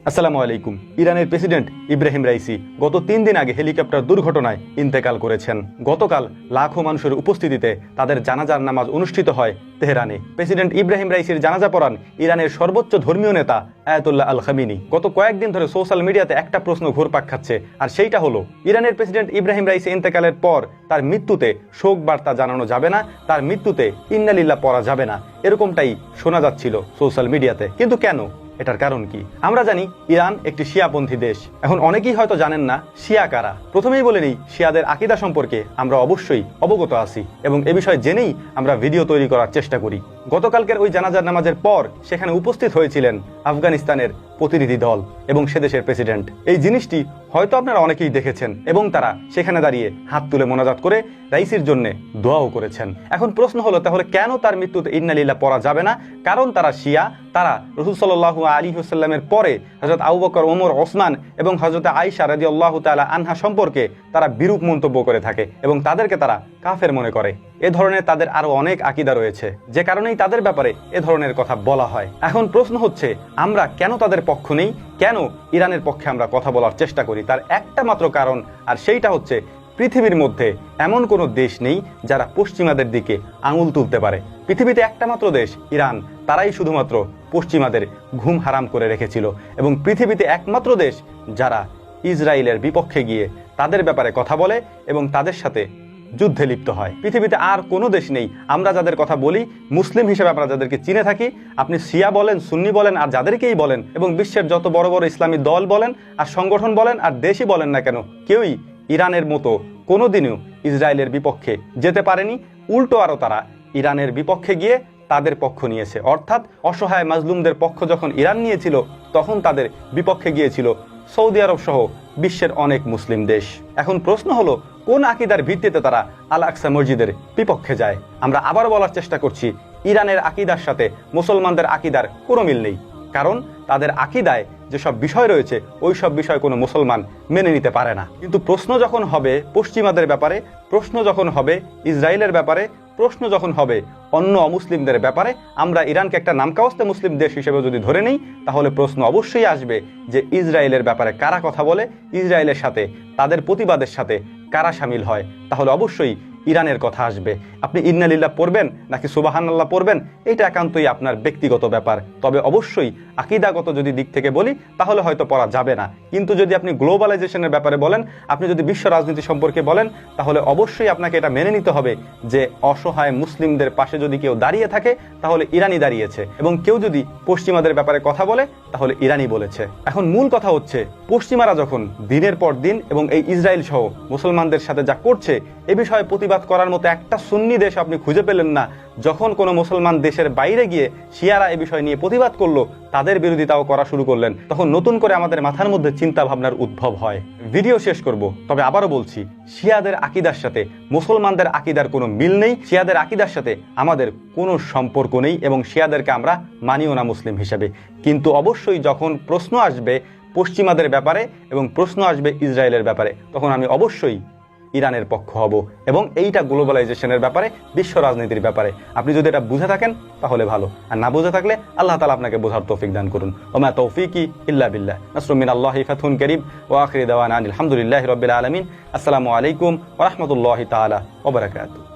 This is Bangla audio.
আসসালামু আলাইকুম। ইরানের প্রেসিডেন্ট ইব্রাহিম রাইসি গত 3 দিন আগে হেলিকপ্টার দুর্ঘটনায় ইন্তেকাল করেছেন। গতকাল লাখো মানুষের উপস্থিতিতে তাদের জানাজার নামাজ অনুষ্ঠিত হয় তেহরানে। প্রেসিডেন্ট ইব্রাহিম রাইসির জানাজা পড়ান ইরানের সর্বোচ্চ ধর্মীয় নেতা আয়াতুল্লাহ আল খামিনি। গত কয়েকদিন ধরে সোশ্যাল মিডিয়াতে একটা প্রশ্ন ঘুরপাক খাচ্ছে, আর সেইটা হলো ইরানের প্রেসিডেন্ট ইব্রাহিম রাইসি ইন্তেকালের পর তার মৃত্যুতে শোক বার্তা জানানো যাবে না, তার মৃত্যুতে ইন্না লিল্লাহ পড়া যাবে না, এরকমটাই শোনা যাচ্ছিল সোশ্যাল মিডিয়াতে। কিন্তু কেন? এটার কারণ কি? আমরা জানি ইরান একটি শিয়াপন্থী দেশ। এখন অনেকেই হয়তো জানেন না শিয়া কারা। প্রথমেই বলে নিই, শিয়াদের আকীদা সম্পর্কে আমরা অবশ্যই অবগত আছি এবং এ বিষয়ে জেনেই আমরা ভিডিও তৈরি করার চেষ্টা করি। গতকালকের ওই জানাজার নামাজের পর সেখানে উপস্থিত হয়েছিলেন আফগানিস্তানের প্রতিনিধি দল এবং সে দেশের প্রেসিডেন্ট। এই জিনিসটি হয়তো আপনারা অনেকেই দেখেছেন এবং তারা সেখানে দাঁড়িয়ে হাত তুলে মোনাজাত করে রাইসির জন্য দোয়াও করেছেন। এখন প্রশ্ন হলো, তাহলে কেন তার মৃত্যুতে ইন্না লিল্লাহ পড়া যাবে না? কারণ তারা শিয়া। তারা রাসূল সাল্লাল্লাহু আলাইহি ওয়াসাল্লামের পরে হযরত আবু বকর, ওমর, ওসমান এবং হযরত আয়েশা রাদিয়াল্লাহু তাআলা আনহা সম্পর্কে তারা বিরূপ মন্তব্য করে থাকে এবং তাদেরকে তারা কাফের মনে করে। এ ধরনের তাদের আরো অনেক আকীদা রয়েছে, যে কারণেই তাদের ব্যাপারে এ ধরনের কথা বলা হয়। এখন প্রশ্ন হচ্ছে, আমরা কেন তাদের পক্ষ নেই? কেন ইরানের পক্ষে আমরা কথা বলার চেষ্টা করি? তার একটা মাত্র কারণ, আর সেইটা হচ্ছে পৃথিবীর মধ্যে এমন কোনো দেশ নেই যারা পশ্চিমাদের দিকে আঙুল তুলতে পারে। পৃথিবীতে একটা মাত্র দেশ ইরান, তারাই শুধুমাত্র পশ্চিমাদের ঘুম হারাম করে রেখেছিল এবং পৃথিবীতে একমাত্র দেশ যারা ইসরায়েলের বিপক্ষে গিয়ে তাদের ব্যাপারে কথা বলে এবং তাদের সাথে যুদ্ধে লিপ্ত হয়। পৃথিবীতে আর কোনো দেশ নেই। আমরা যাদের কথা বলি, মুসলিম হিসেবে আমরা যাদেরকে চিনে থাকি, আপনি শিয়া বলেন, সুন্নি বলেন, আর যাদেরকেই বলেন এবং বিশ্বের যত বড় বড় ইসলামী দল বলেন আর সংগঠন বলেন আর দেশই বলেন না কেন, কেউই ইরানের মতো কোনোদিনও ইসরায়েলের বিপক্ষে যেতে পারেনি। উল্টো আরও তারা ইরানের বিপক্ষে গিয়ে তাদের পক্ষ নিয়েছে। অর্থাৎ অসহায় মাজলুমদের পক্ষ যখন ইরান নিয়েছিল, তখন তাদের বিপক্ষে গিয়েছিল সৌদি আরব সহ বিশ্বের অনেক মুসলিম দেশ। এখন প্রশ্ন হলো, কোন আকীদার ভিত্তিতে তারা আল আকসা মসজিদের বিপক্ষে যায়? আমরা আবার বলার চেষ্টা করছি, ইরানের আকীদার সাথে মুসলমানদের আকীদার কোনো মিল নেই। কারণ তাদের আকীদায় যেসব বিষয় রয়েছে ওই সব বিষয় কোনো মুসলমান মেনে নিতে পারে না। কিন্তু প্রশ্ন যখন হবে পশ্চিমাদের ব্যাপারে, প্রশ্ন যখন হবে ইসরায়েলের ব্যাপারে, প্রশ্ন যখন হবে অন্য অমুসলিমদের ব্যাপারে, আমরা ইরানকে একটা নামকাওয়াস্তে মুসলিম দেশ হিসেবে যদি ধরে নেই, তাহলে প্রশ্ন অবশ্যই আসবে যে ইসরায়েলের ব্যাপারে কারা কথা বলে, ইসরায়েলের সাথে তাদের প্রতিবাদের সাথে কারা সামিল হয়। তাহলে অবশ্যই ইরানের কথা আসবে। আপনি ইন্না লিল্লাহ পড়বেন নাকি সুবহানাল্লাহ পড়বেন, এটা একান্তই আপনার ব্যক্তিগত ব্যাপার। তবে অবশ্যই আকীদাগত যদি দিক থেকে বলি, তাহলে হয়তো পড়া যাবে না। কিন্তু যদি আপনি গ্লোবালাইজেশনের ব্যাপারে বলেন, আপনি যদি বিশ্ব রাজনীতি সম্পর্কে বলেন, তাহলে অবশ্যই আপনাকে এটা মেনে নিতে হবে যে অসহায় মুসলিমদের পাশে যদি কেউ দাঁড়িয়ে থাকে, তাহলে ইরানই দাঁড়িয়েছে, এবং কেউ যদি পশ্চিমাদের ব্যাপারে কথা বলে, তাহলে ইরানই বলেছে। এখন মূল কথা হচ্ছে, পশ্চিমারা যখন দিনের পর দিন এবং এই ইসরায়েল সহ মুসলমানদের সাথে যা করছে, এ বিষয়ে প্রতিবাদ করার মতো একটা সুন্নি দেশ আপনি খুঁজে পেলেন না। যখন কোনো মুসলমান দেশের বাইরে গিয়ে শিয়ারা এ বিষয় নিয়ে প্রতিবাদ করলো, তাদের বিরোধিতাও করা শুরু করলেন, তখন নতুন করে আমাদের মাথার মধ্যে চিন্তা ভাবনার উদ্ভব হয়। ভিডিও শেষ করব, তবে আবারও বলছি, শিয়াদের আকীদার সাথে মুসলমানদের আকীদার কোনো মিল নেই। শিয়াদের আকীদার সাথে আমাদের কোনো সম্পর্ক নেই এবং শিয়াদেরকে আমরা মানিও না মুসলিম হিসেবে। কিন্তু অবশ্যই যখন প্রশ্ন আসবে পশ্চিমাদের ব্যাপারে এবং প্রশ্ন আসবে ইসরায়েলের ব্যাপারে, তখন আমি অবশ্যই ইরানের পক্ষ হব। এবং এইটা গ্লোবালাইজেশনের ব্যাপারে, বিশ্ব রাজনীতির ব্যাপারে আপনি যদি এটা বুঝে থাকেন তাহলে ভালো, আর না বুঝে থাকলে আল্লাহ তাআলা আপনাকে বোঝার তৌফিক দান করুন। ওমা তৌফিকি ইল্লা বিল্লাহ। নাসরুম মিনাল্লাহি ফাতহুন কারীম ওয়া আখিরু দাওয়ানা আলহামদুলিল্লাহি রাব্বিল আলামিন। আসসালামু আলাইকুম ওয়া রাহমাতুল্লাহি তাআলা ওয়া বারাকাতুহু।